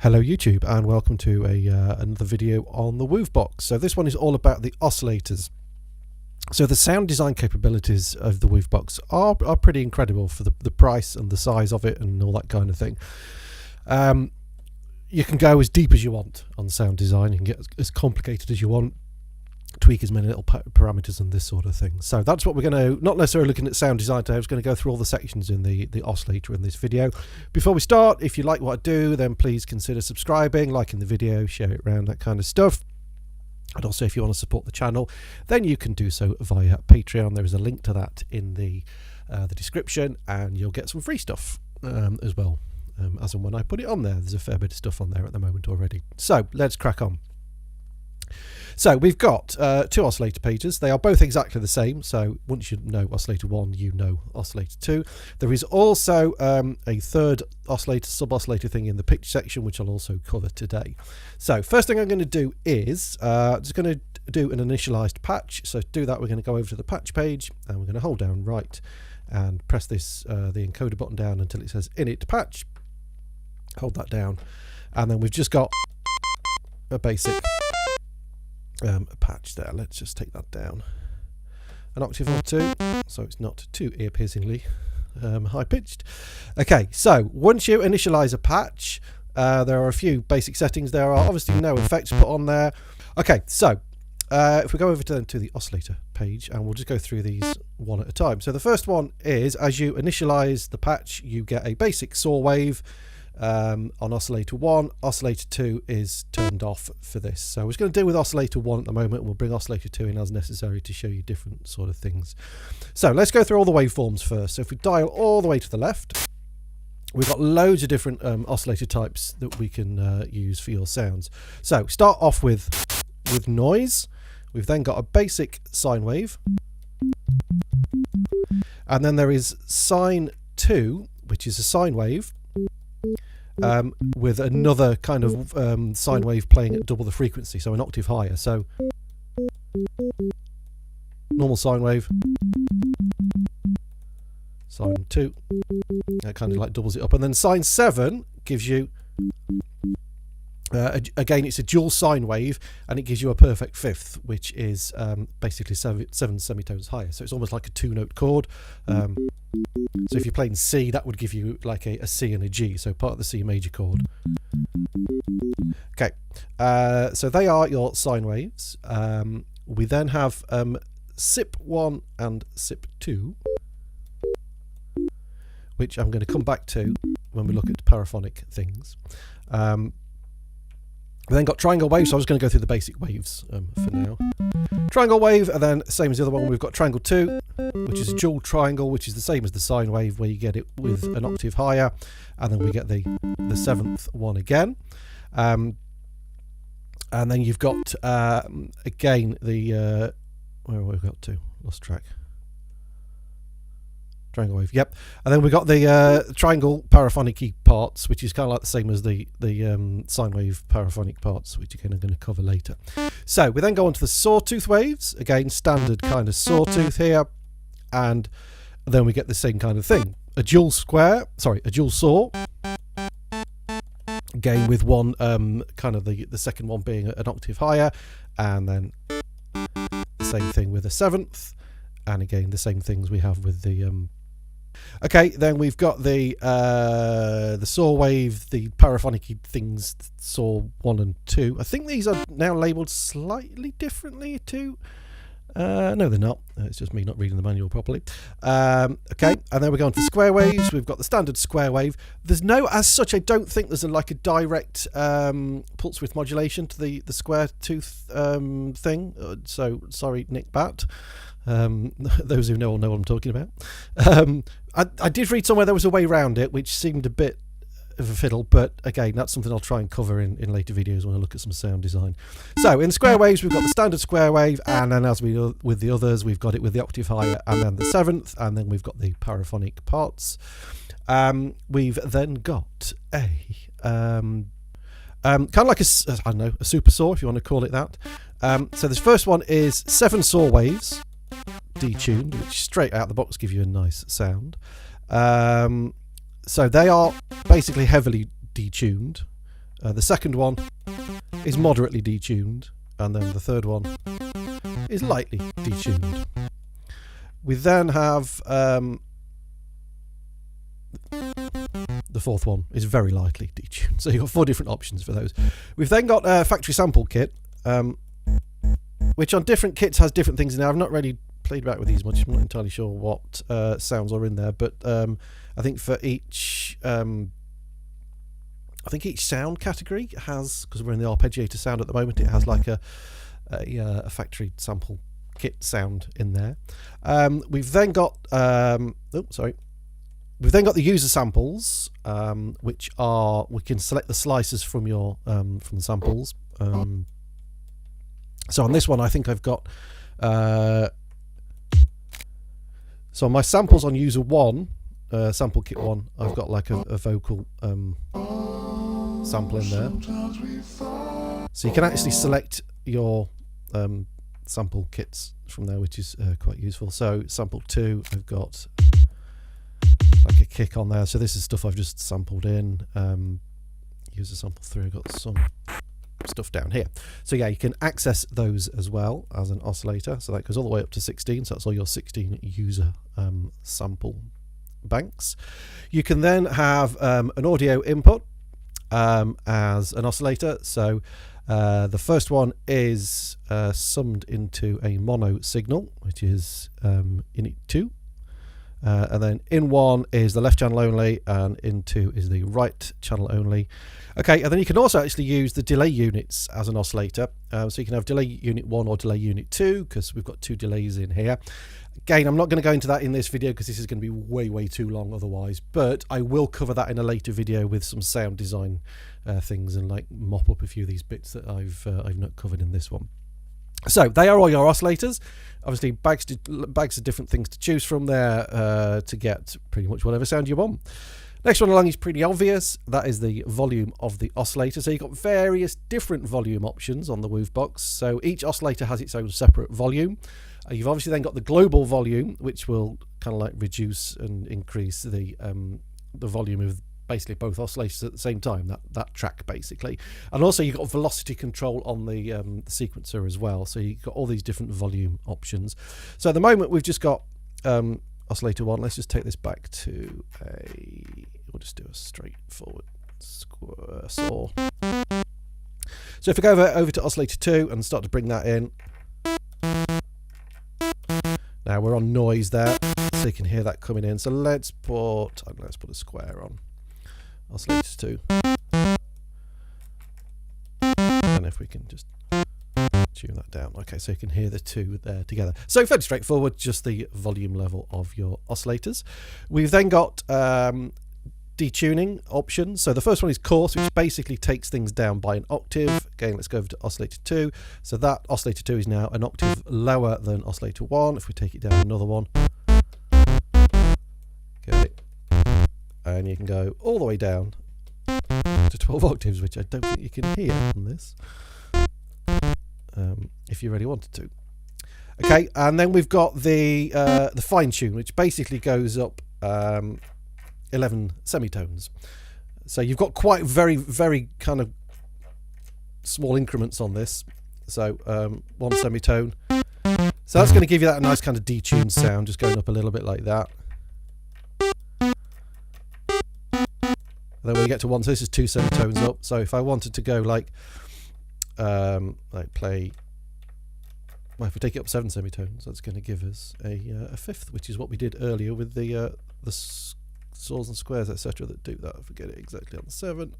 Hello YouTube, and welcome to another video on the Woovebox. So this one is all about the oscillators. So the sound design capabilities of the Woovebox are pretty incredible for the price and the size of it and all that kind of thing. You can go as deep as you want on sound design. You can get as complicated as you want, tweak as many little parameters and this sort of thing. So that's what we're going to, not necessarily looking at sound design today. I was going to go through all the sections in the oscillator in this video. Before we start, if you like what I do, then please consider subscribing, liking the video, share it around, that kind of stuff. And also, if you want to support the channel, then you can do so via Patreon. There is a link to that in the description, and you'll get some free stuff as well, as and when I put it on there. There's a fair bit of stuff on there at the moment already. So let's crack on. So we've got two oscillator pages. They are both exactly the same. So once you know oscillator 1, you know oscillator 2. There is also a third oscillator, sub-oscillator thing in the pitch section, which I'll also cover today. So first thing I'm going to do is just going to do an initialized patch. So to do that, we're going to go over to the patch page, and we're going to hold down right and press this the encoder button down until it says init patch. Hold that down, and then we've just got a basic a patch there. Let's just take that down an octave or two so it's not too ear-piercingly high-pitched. Okay, so once you initialize a patch, there are a few basic settings. There are obviously no effects put on there. Okay, so if we go over to the oscillator page, and we'll just go through these one at a time. So the first one is, as you initialize the patch, you get a basic saw wave. On oscillator 1, oscillator 2 is turned off for this. So we're just going to deal with oscillator 1 at the moment, and we'll bring oscillator 2 in as necessary to show you different sort of things. So let's go through all the waveforms first. So if we dial all the way to the left, we've got loads of different oscillator types that we can use for your sounds. So start off with noise. We've then got a basic sine wave, and then there is sine 2, which is a sine wave, with another kind of sine wave playing at double the frequency, so an octave higher. So normal sine wave, sine 2, that kind of like doubles it up, and then sine 7 gives you again, it's a dual sine wave, and it gives you a perfect fifth, which is basically seven semitones higher. So it's almost like a two-note chord. So if you're playing C, that would give you like a C and a G, so part of the C major chord. Okay, so they are your sine waves. We then have SIP1 and SIP2, which I'm going to come back to when we look at paraphonic things. We then got triangle wave, so I was going to go through the basic waves for now. Triangle wave, and then same as the other one, we've got triangle 2, which is a dual triangle, which is the same as the sine wave, where you get it with an octave higher, and then we get the seventh one again. And then you've got again the where have we got to? Lost track. Triangle wave, yep. And then we've got the triangle paraphonic parts, which is kind of like the same as the sine wave paraphonic parts, which again I'm going to cover later. So we then go on to the sawtooth waves, again standard kind of sawtooth here, and then we get the same kind of thing. A dual saw, again with one kind of the second one being an octave higher, and then the same thing with a seventh, and again the same things we have with the okay, then we've got the saw wave, the paraphonic things, saw 1 and 2. I think these are now labelled slightly differently too. No, they're not. It's just me not reading the manual properly. Okay, and then we're going to square waves. We've got the standard square wave. There's no, as such, I don't think there's like a direct pulse width modulation to the square tooth thing. So sorry, Nick Bat. Those who know will know what I'm talking about. I did read somewhere there was a way around it, which seemed a bit of a fiddle, but again, that's something I'll try and cover in later videos when I look at some sound design. So in square waves, we've got the standard square wave, and then as we with the others, we've got it with the octave higher, and then the seventh, and then we've got the paraphonic parts. We've then got a kind of like I don't know, a super saw, if you want to call it that. So this first one is 7 saw waves, detuned, which straight out the box give you a nice sound. So they are basically heavily detuned. The second one is moderately detuned, and then the third one is lightly detuned. We then have the fourth one is very lightly detuned. So you've got 4 different options for those. We've then got a factory sample kit, which on different kits has different things in there. I've not really played back with these much. I'm not entirely sure what sounds are in there, but I think for each sound category has, because we're in the arpeggiator sound at the moment, it has like a factory sample kit sound in there. We've then got we've then got the user samples, which are, we can select the slices from your from the samples. So on this one, I think I've got so my samples on user 1, sample kit 1, I've got like a vocal sample in there. So you can actually select your sample kits from there, which is quite useful. So sample 2, I've got like a kick on there. So this is stuff I've just sampled in. User sample 3, I've got some stuff down here. So yeah, you can access those as well as an oscillator. So that goes all the way up to 16. So that's all your 16 user sample banks. You can then have an audio input as an oscillator. So the first one is summed into a mono signal, which is init 2. And then in 1 is the left channel only, and in 2 is the right channel only. Okay, and then you can also actually use the delay units as an oscillator. So you can have delay unit 1 or delay unit 2, because we've got 2 delays in here. Again, I'm not going to go into that in this video because this is going to be way too long otherwise, but I will cover that in a later video with some sound design things, and like mop up a few of these bits that I've not covered in this one. So they are all your oscillators. Obviously, bags of different things to choose from there to get pretty much whatever sound you want. Next one along is pretty obvious. That is the volume of the oscillator. So you've got various different volume options on the Woovebox. So each oscillator has its own separate volume. You've obviously then got the global volume, which will kind of like reduce and increase the volume of basically both oscillators at the same time, that track basically. And also you've got velocity control on the sequencer as well, so you've got all these different volume options. So at the moment we've just got oscillator 1. Let's just take this back to we'll just do a straightforward square saw. So if we go over to oscillator 2 and start to bring that in, now we're on noise there, so you can hear that coming in. So let's put a square on oscillator 2, and if we can just tune that down. Okay, so you can hear the two there together. So fairly straightforward, just the volume level of your oscillators. We've then got detuning options. So the first one is coarse, which basically takes things down by an octave. Again, let's go over to oscillator 2. So that oscillator 2 is now an octave lower than oscillator 1. If we take it down another one, okay, and you can go all the way down to 12 octaves, which I don't think you can hear on this, if you really wanted to. Okay, and then we've got the fine tune, which basically goes up 11 semitones. So you've got quite very kind of small increments on this. So 1 semitone. So that's going to give you that nice kind of detuned sound, just going up a little bit like that. And then when you get to 1, so this is 2 semitones up. So if I wanted to go like play, well, if we take it up 7 semitones, that's going to give us a fifth, which is what we did earlier with the saws and squares, etc. that do that. If we get it exactly on the 7.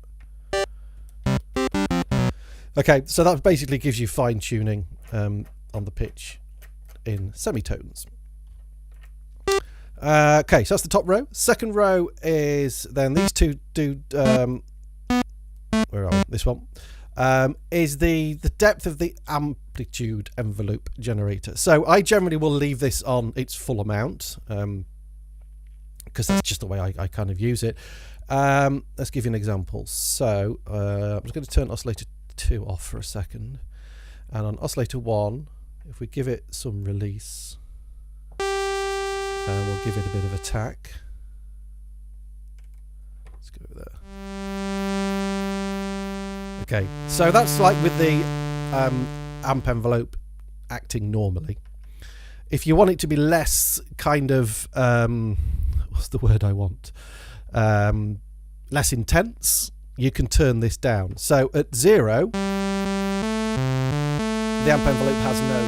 Okay, so that basically gives you fine tuning on the pitch in semitones. Okay, so that's the top row. Second row is then these two do where are we? This one is the depth of the amplitude envelope generator. So I generally will leave this on its full amount because that's just the way I kind of use it. Let's give you an example. So I'm just going to turn oscillator 2 off for a second, and on oscillator 1, if we give it some release, and we'll give it a bit of attack. Let's go there. Okay, so that's like with the amp envelope acting normally. If you want it to be less kind of, what's the word I want? Less intense, you can turn this down. So at 0, the amp envelope has no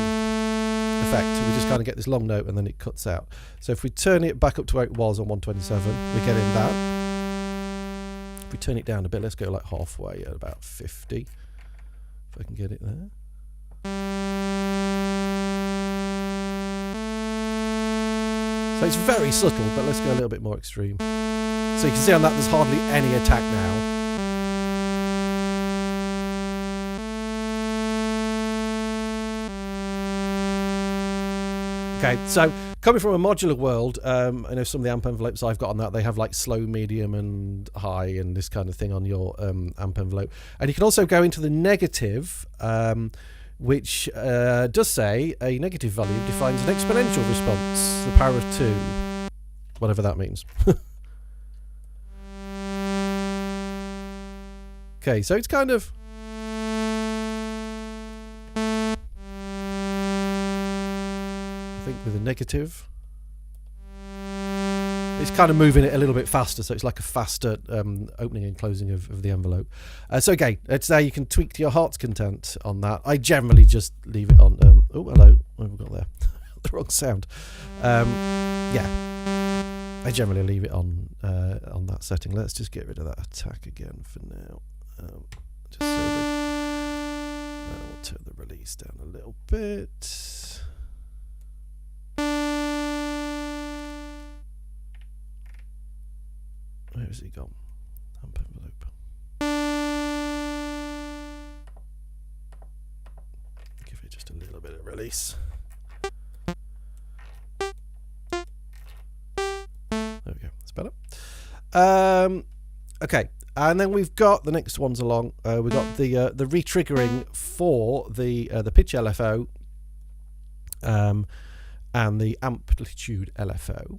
effect. We just kind of get this long note and then it cuts out. So if we turn it back up to where it was on 127, we're getting that. If we turn it down a bit, let's go like halfway at about 50. If I can get it there. So it's very subtle, but let's go a little bit more extreme. So you can see on that there's hardly any attack now. Okay, so coming from a modular world, I know some of the amp envelopes I've got on that, they have like slow, medium and high and this kind of thing on your amp envelope. And you can also go into the negative, which does say a negative value defines an exponential response, the power of 2, whatever that means. Okay, so it's kind of... I think with a negative, it's kind of moving it a little bit faster, so it's like a faster opening and closing of the envelope. So again, it's there, you can tweak to your heart's content on that. I generally just leave it on. Oh, hello, what have we got there? The wrong sound. Yeah, I generally leave it on that setting. Let's just get rid of that attack again for now. Just so we'll turn the release down a little bit. Where has he gone? Amp envelope. Give it just a little bit of release. There we go. That's better. Okay, and then we've got the next ones along. We've got the retriggering for the pitch LFO and the amplitude LFO.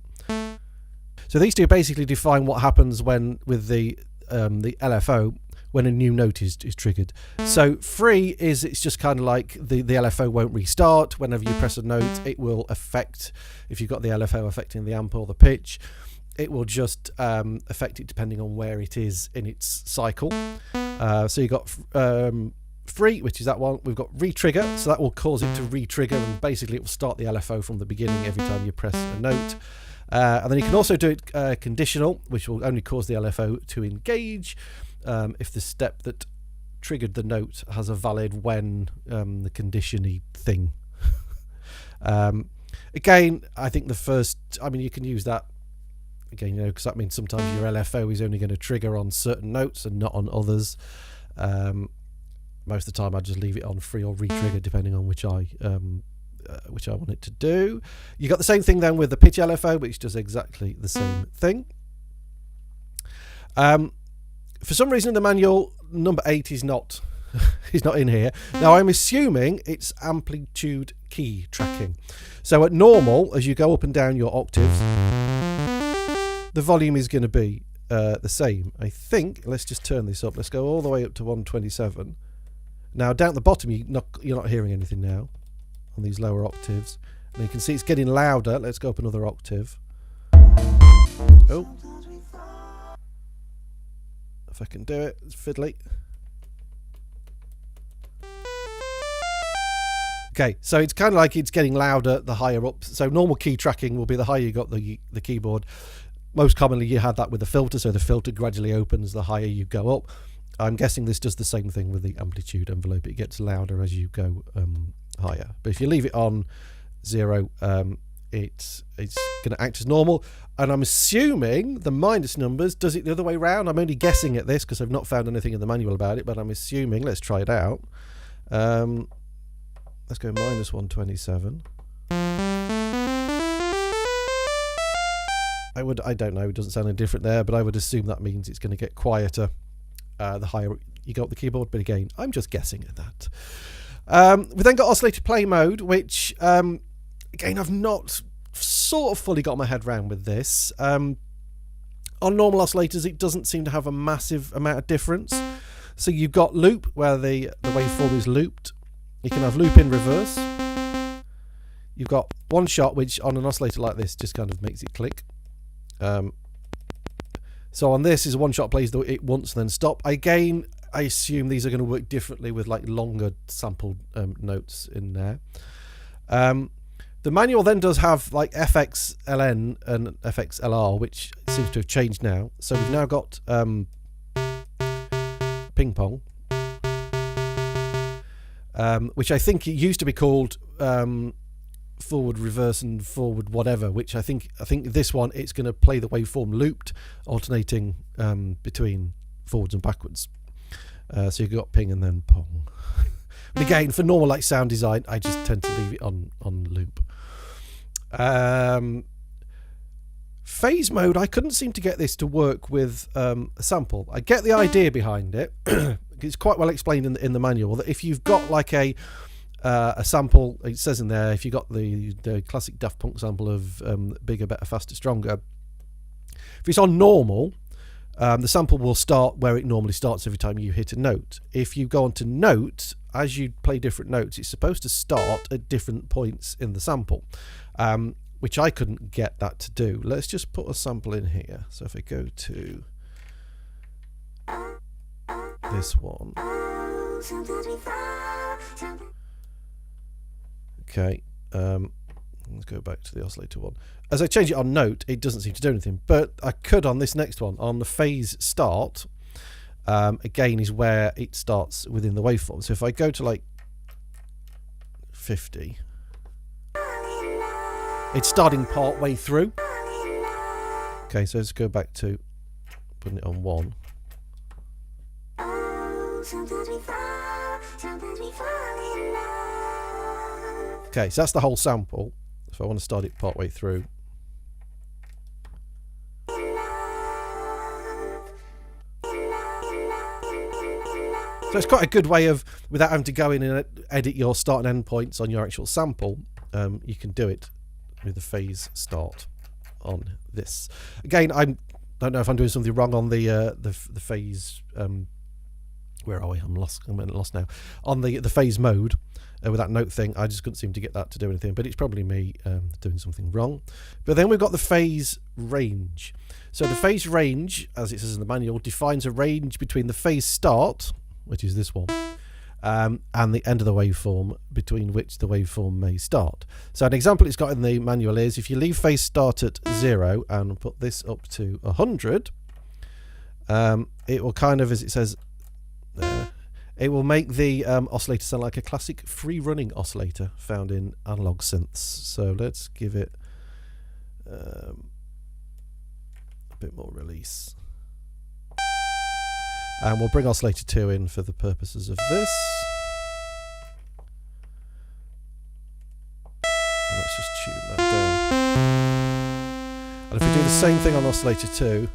So these two basically define what happens when with the LFO when a new note is triggered. So free is it's just kind of like the LFO won't restart. Whenever you press a note, it will affect, if you've got the LFO affecting the amp or the pitch, it will just affect it depending on where it is in its cycle. So you've got free, which is that one. We've got retrigger, so that will cause it to retrigger, and basically it will start the LFO from the beginning every time you press a note. And then you can also do it conditional, which will only cause the LFO to engage if the step that triggered the note has a valid when the condition-y thing. Again, I think the first, I mean, you can use that again, you know, because that means sometimes your LFO is only going to trigger on certain notes and not on others. Most of the time I just leave it on free or retrigger depending on which I want it to do. You got the same thing then with the pitch LFO, which does exactly the same thing. For some reason in the manual, number 8 is not is not in here. Now I'm assuming it's amplitude key tracking. So at normal, as you go up and down your octaves, the volume is going to be the same. I think, let's just turn this up. Let's go all the way up to 127. Now down at the bottom, you're not hearing anything now on these lower octaves. And you can see it's getting louder. Let's go up another octave. Oh. If I can do it, it's fiddly. Okay, so it's kind of like it's getting louder the higher up. So normal key tracking will be the higher you got the keyboard. Most commonly you had that with the filter, so the filter gradually opens the higher you go up. I'm guessing this does the same thing with the amplitude envelope. It gets louder as you go higher. But if you leave it on 0, it's going to act as normal. And I'm assuming the minus numbers does it the other way around. I'm only guessing at this because I've not found anything in the manual about it, but I'm assuming, let's try it out. Let's go minus 127. I don't know, it doesn't sound any different there, but I would assume that means it's going to get quieter the higher you go up the keyboard. But again, I'm just guessing at that. We then got oscillator play mode, which again, I've not sort of fully got my head around with this. On normal oscillators, it doesn't seem to have a massive amount of difference. So you've got loop, where the waveform is looped. You can have loop in reverse. You've got one shot, which on an oscillator like this just kind of makes it click. So on this is a one shot, plays it once and then stop. Again, I assume these are going to work differently with like longer sampled notes in there. The manual then does have like FXLN and FXLR, which seems to have changed now. So we've now got ping pong, which I think it used to be called forward, reverse, and forward whatever. Which I think this one, it's going to play the waveform looped, alternating between forwards and backwards. So you've got ping and then pong. But again, for normal like sound design, I just tend to leave it on loop. Phase mode, I couldn't seem to get this to work with a sample. I get the idea behind it. It's quite well explained in the manual that if you've got like a sample, it says in there, if you've got the classic Daft Punk sample of bigger, better, faster, stronger, if it's on normal, the sample will start where it normally starts every time you hit a note. If you go on to note, as you play different notes, it's supposed to start at different points in the sample, which I couldn't get that to do. Let's just put a sample in here. So if I go to this one. Okay, let's go back to the oscillator one. As I change it on note, it doesn't seem to do anything, but I could on this next one, on the phase start, again is where it starts within the waveform. So if I go to like 50, it's starting part way through. Okay, so let's go back to putting it on 1. Okay, so that's the whole sample. So I want to start it part way through. So it's quite a good way of, without having to go in and edit your start and end points on your actual sample, you can do it with the phase start on this. Again, I don't know if I'm doing something wrong on the phase. Where are we? I'm lost now. On the phase mode with that note thing, I just couldn't seem to get that to do anything. But it's probably me doing something wrong. But then we've got the phase range. So the phase range, as it says in the manual, defines a range between the phase start, which is this one, and the end of the waveform, between which the waveform may start. So an example it's got in the manual is if you leave phase start at 0 and put this up to 100, it will kind of, as it says there, it will make the oscillator sound like a classic free-running oscillator found in analog synths. So let's give it a bit more release. And we'll bring oscillator 2 in for the purposes of this. And let's just tune that down. And if we do the same thing on oscillator 2,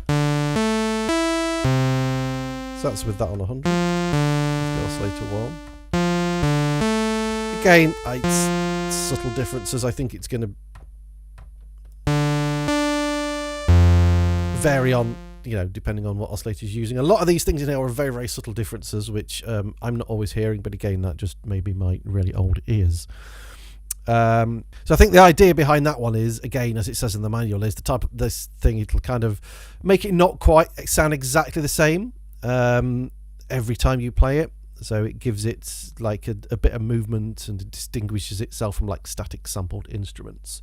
so that's with that on 100. Oscillator 1. Again, it's subtle differences. I think it's going to vary on, depending on what oscillator you're using. A lot of these things in here are very, very subtle differences, which I'm not always hearing, but again, that just maybe my really old ears. So I think the idea behind that one is, again, as it says in the manual, is the type of this thing, it'll kind of make it not quite sound exactly the same every time you play it. So it gives it like a bit of movement and it distinguishes itself from like static sampled instruments.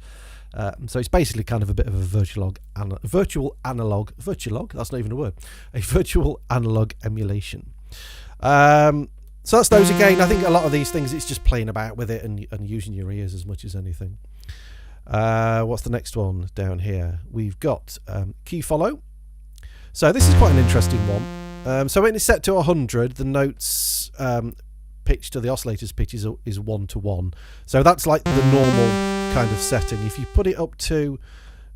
So it's basically kind of a bit of a virtual analog, that's not even a word, a virtual analog emulation. So that's those again. I think a lot of these things, it's just playing about with it and using your ears as much as anything. What's the next one down here? We've got key follow. So this is quite an interesting one. So when it's set to 100, the notes pitch to the oscillator's pitch is 1-to-1. So that's like the normal kind of setting. If you put it up to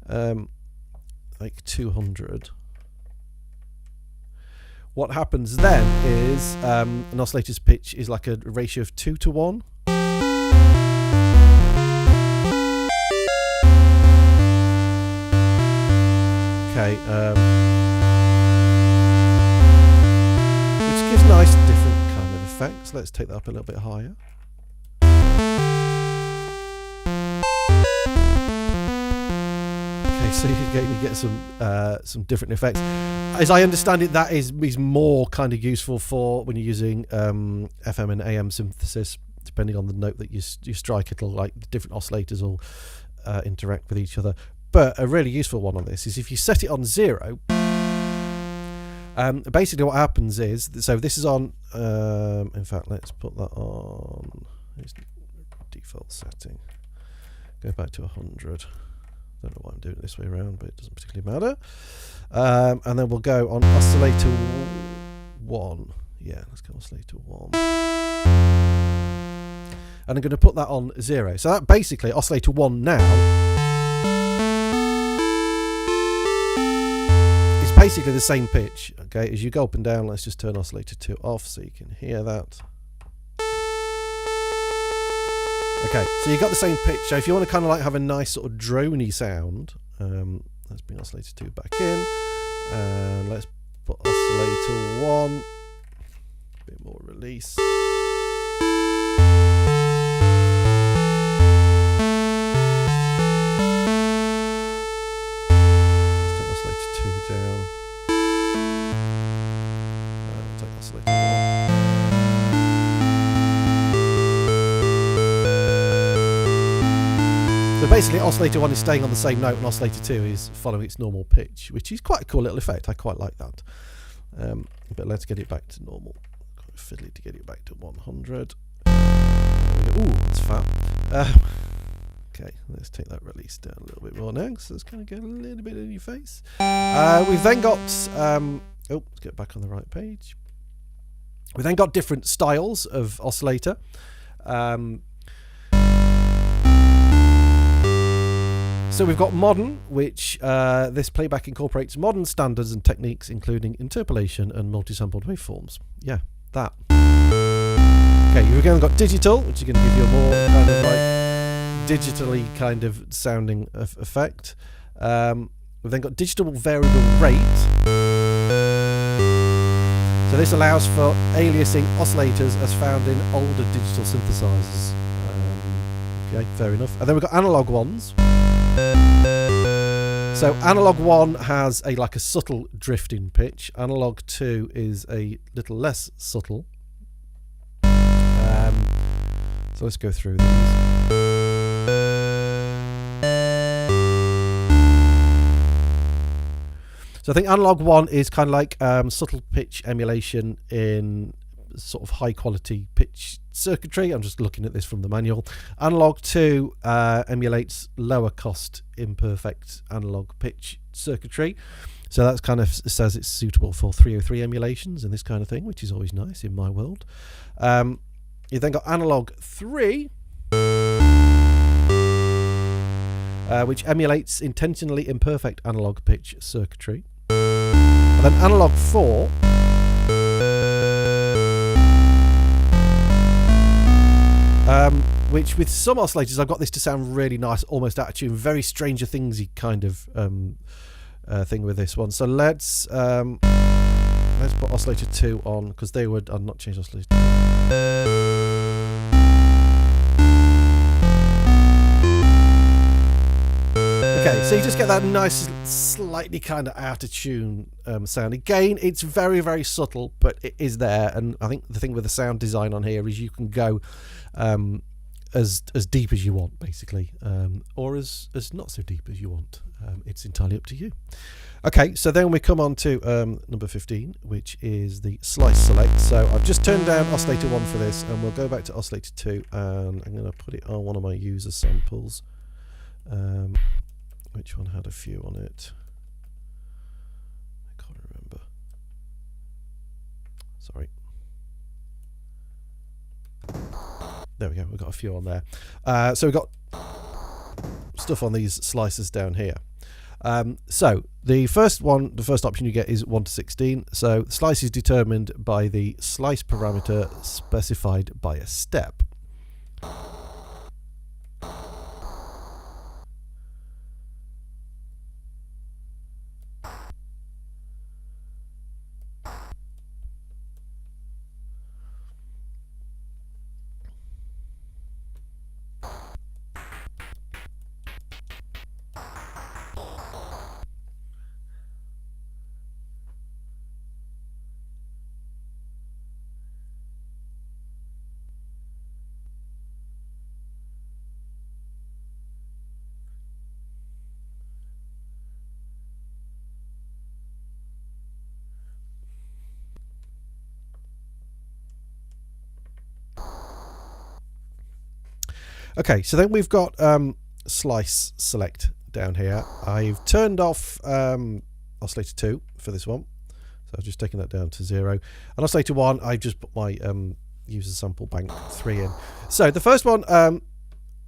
like 200, what happens then is an oscillator's pitch is like a ratio of 2-to-1. Okay. nice different kind of effects. Let's take that up a little bit higher. Okay, so you get some different effects. As I understand it, that is more kind of useful for when you're using FM and AM synthesis, depending on the note that you strike. It'll, like, the different oscillators will interact with each other. But a really useful one on this is if you set it on 0. Basically what happens is, so this is on, in fact, let's put that on its default setting. Go back to 100. Don't know why I'm doing it this way around, but it doesn't particularly matter. And then we'll go on oscillator 1. Yeah, let's go oscillator 1. And I'm going to put that on 0. So that basically, oscillator 1 now is basically the same pitch. Okay, as you go up and down, let's just turn oscillator 2 off so you can hear that. Okay, so you've got the same pitch. So if you want to kind of like have a nice sort of droney sound, let's bring oscillator 2 back in, and let's put oscillator 1, a bit more release. Let's take oscillator 2 down. Take oscillator 1. So basically, oscillator 1 is staying on the same note, and oscillator 2 is following its normal pitch, which is quite a cool little effect. I quite like that. But let's get it back to normal. Quite fiddly to get it back to 100. Ooh, that's fat. Okay, let's take that release down a little bit more now, so it's going to get a little bit in your face. We've then got, let's get back on the right page. We've then got different styles of oscillator. So we've got modern, which this playback incorporates modern standards and techniques, including interpolation and multi-sampled waveforms. Yeah, that. Okay, you've again got digital, which is going to give you a more kind of like digitally kind of sounding effect. We've then got digital variable rate. So this allows for aliasing oscillators as found in older digital synthesizers. Okay, fair enough. And then we've got analog ones. So analog 1 has like a subtle drifting pitch. Analog 2 is a little less subtle. So let's go through these. So I think analog 1 is kind of like subtle pitch emulation in sort of high quality pitch circuitry. I'm just looking at this from the manual. Analog 2 emulates lower cost imperfect analog pitch circuitry, so that's kind of says it's suitable for 303 emulations and this kind of thing, which is always nice in my world. You then got analog 3, which emulates intentionally imperfect analog pitch circuitry, and then analog 4 which with some oscillators I've got this to sound really nice, almost out of tune, very Stranger Thingsy kind of thing with this one. So let's put oscillator 2 on, because they would, I'll not change oscillator 2. Okay, so you just get that nice, slightly kind of out of tune sound. Again, it's very, very subtle, but it is there. And I think the thing with the sound design on here is you can go as deep as you want, basically, or as not so deep as you want. It's entirely up to you. Okay, so then we come on to number 15, which is the slice select. So I've just turned down oscillator 1 for this, and we'll go back to oscillator 2, and I'm going to put it on one of my user samples. Which one had a few on it? I can't remember. Sorry. There we go, we've got a few on there. So we've got stuff on these slices down here. So the first option you get is 1 to 16. So the slice is determined by the slice parameter specified by a step. Okay, so then we've got slice select down here. I've turned off oscillator 2 for this one, so I've just taken that down to 0. And oscillator 1, I've just put my user sample bank 3 in. So the first one,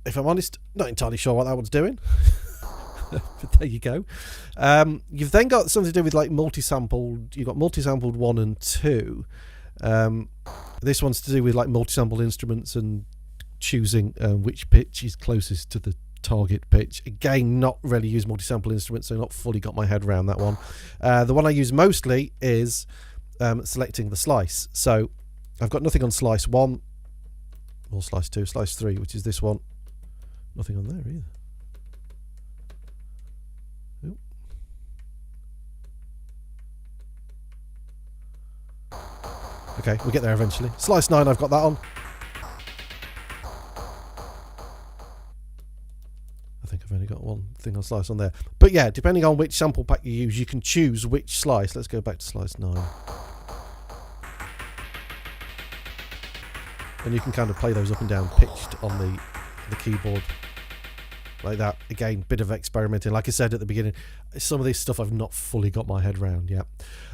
if I'm honest, not entirely sure what that one's doing. But there you go. You've then got something to do with like multi-sampled. You've got multi-sampled 1 and 2. This one's to do with like multi-sampled instruments and choosing which pitch is closest to the target pitch. Again, not really use multi-sample instruments, so not fully got my head around that one. The one I use mostly is selecting the slice. So I've got nothing on slice 1 or slice 2, slice 3, which is this one. Nothing on there either. Oop. Okay, we'll get there eventually. Slice 9, I've got that on. I think I've only got one thing on slice on there. But yeah, depending on which sample pack you use, you can choose which slice. Let's go back to slice 9. And you can kind of play those up and down pitched on the keyboard. Like that. Again, bit of experimenting. Like I said at the beginning, some of this stuff I've not fully got my head around yet.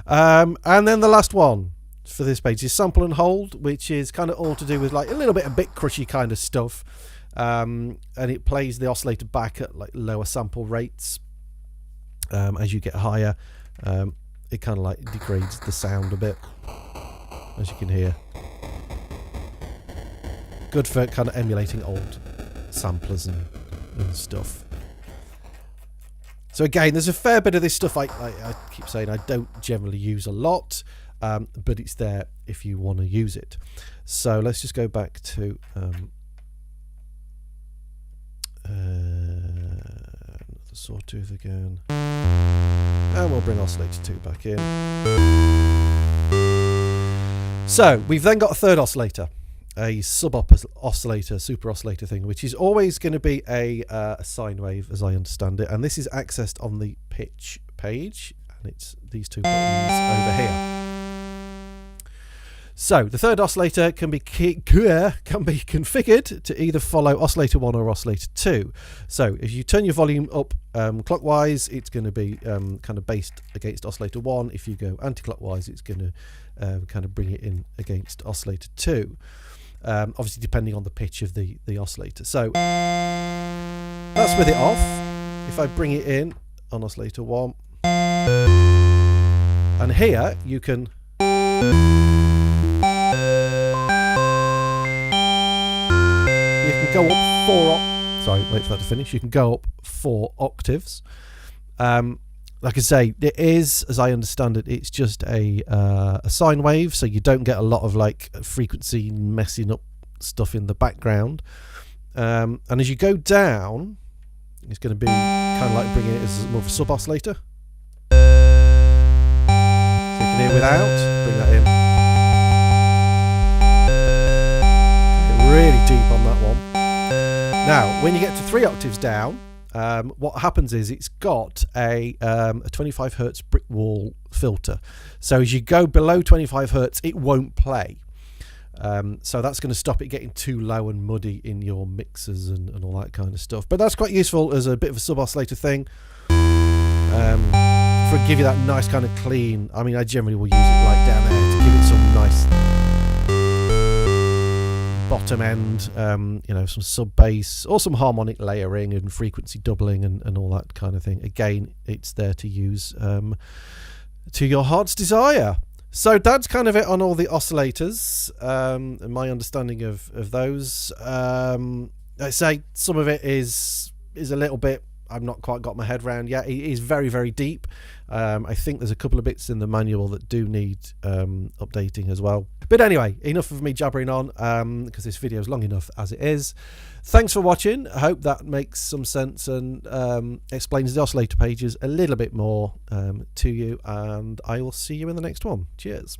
And then the last one for this page is sample and hold, which is kind of all to do with like a little bit of bit crushy kind of stuff. And it plays the oscillator back at like lower sample rates. As you get higher, it kind of like degrades the sound a bit, as you can hear. Good for kind of emulating old samplers and stuff. So again, there's a fair bit of this stuff I keep saying I don't generally use a lot, but it's there if you want to use it. So let's just go back to another sawtooth again, and we'll bring oscillator 2 back in. So we've then got a third oscillator, a sub-oscillator, super oscillator thing, which is always going to be a sine wave, as I understand it. And this is accessed on the pitch page, and it's these two buttons over here. So the third oscillator can be configured to either follow oscillator 1 or oscillator 2. So if you turn your volume up clockwise, it's going to be kind of based against oscillator 1. If you go anti-clockwise, it's going to kind of bring it in against oscillator 2. Obviously depending on the pitch of the oscillator. So that's with it off. If I bring it in on oscillator 1, and here you can go up 4 sorry, wait for that to finish. You can go up 4 octaves. Like I say, it is, as I understand it, it's just a sine wave, so you don't get a lot of like frequency messing up stuff in the background. And as you go down, it's going to be kind of like bringing it as more of a sub oscillator. So you can hear without, bring that in. Okay, really deep on that one. Now, when you get to 3 octaves down, what happens is it's got a 25 hertz brick wall filter. So as you go below 25 hertz, it won't play. So that's going to stop it getting too low and muddy in your mixers and all that kind of stuff. But that's quite useful as a bit of a sub-oscillator thing. For give you that nice kind of clean. I mean, I generally will use it like down there to give it some nice bottom end, you know, some sub bass or some harmonic layering and frequency doubling and all that kind of thing. Again, it's there to use to your heart's desire. So that's kind of it on all the oscillators, and my understanding of those. I'd say some of it is a little bit, I've not quite got my head around yet. It is very, very deep. I think there's a couple of bits in the manual that do need updating as well. But anyway, enough of me jabbering on, because this video is long enough as it is. Thanks for watching. I hope that makes some sense and explains the oscillator pages a little bit more to you. And I will see you in the next one. Cheers.